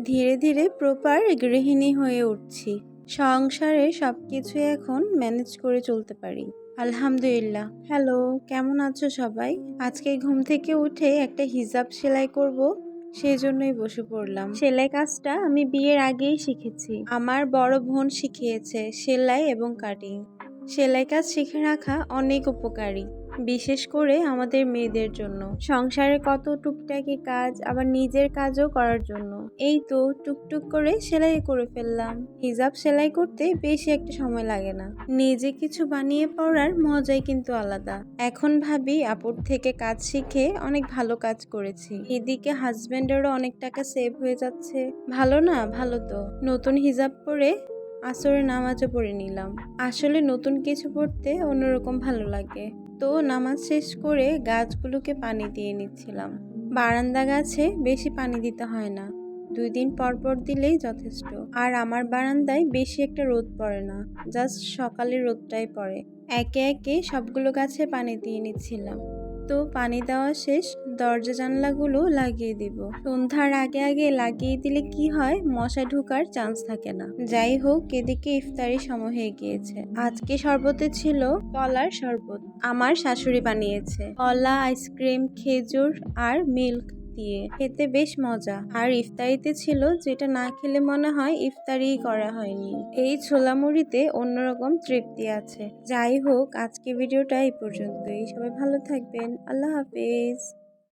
ধীরে ধীরে প্রপার গৃহিণী হয়ে উঠছি। সংসারে সবকিছু এখন ম্যানেজ করে চলতে পারি, আলহামদুলিল্লাহ। হ্যালো, কেমন আছো সবাই? আজকে ঘুম থেকে উঠে একটা হিজাব সেলাই করব, সেই জন্যই বসে পড়লাম। সেলাই কাজটা আমি বিয়ের আগেই শিখেছি। আমার বড় বোন শিখিয়েছে সেলাই এবং কাটিং। সেলাই কাজ শিখে রাখা অনেক উপকারী, বিশেষ করে আমাদের মেয়েদের জন্য। সংসারে কত টুকটাকি কাজ, আবার নিজের কাজও করার জন্য। এই তো টুকটুক করে সেলাই করে ফেললাম। হিজাব সেলাই করতে বেশি একটা সময় লাগে না। নিজে কিছু বানিয়ে পড়ার মজাই কিন্তু আলাদা। এখন ভাবি আপুর থেকে কাজ শিখে অনেক ভালো কাজ করেছি। এদিকে হাজবেন্ডেরও অনেক টাকা সেভ হয়ে যাচ্ছে। ভালো না? ভালো তো। নতুন হিজাব পরে আসরের নামাজও পড়ে নিলাম। আসলে নতুন কিছু পড়তে অন্যরকম ভালো লাগে। তো নামাজ শেষ করে গাছগুলোকে পানি দিয়ে নিচ্ছিলাম। বারান্দা গাছে বেশি পানি দিতে হয় না, 2 দিন পর পর দিলেই যথেষ্ট। আর আমার বারান্দায় বেশি একটা রোদ পড়ে না, জাস্ট সকালে রোদটাই পড়ে। একে একে সবগুলো গাছে পানি দিয়ে নিচ্ছিলাম। তো পানি দেওয়া শেষ, দরজা জানলাগুলো লাগিয়ে দিব। সন্ধ্যার আগে আগে লাগিয়ে দিলে কি হয়, মশা ঢোকার চান্স থাকে না। যাই হোক, এদিকে ইফতারি সময় হয়ে গিয়েছে। আজকে শরবতে ছিল কলার শরবত, আমার শাশুড়ি বানিয়েছে। কলা, আইসক্রিম, খেজুর আর মিল্ক দিয়ে খেতে বেশ মজা। আর ইফতারিতে ছিল যেটা না খেলে মনে হয় ইফতারি করা হয়নি। এই ছোলা মুড়িতে অন্যরকম তৃপ্তি আছে। যাই হোক, আজকে ভিডিওটা এই পর্যন্তই। সবাই ভালো থাকবেন। আল্লাহ হাফেজ।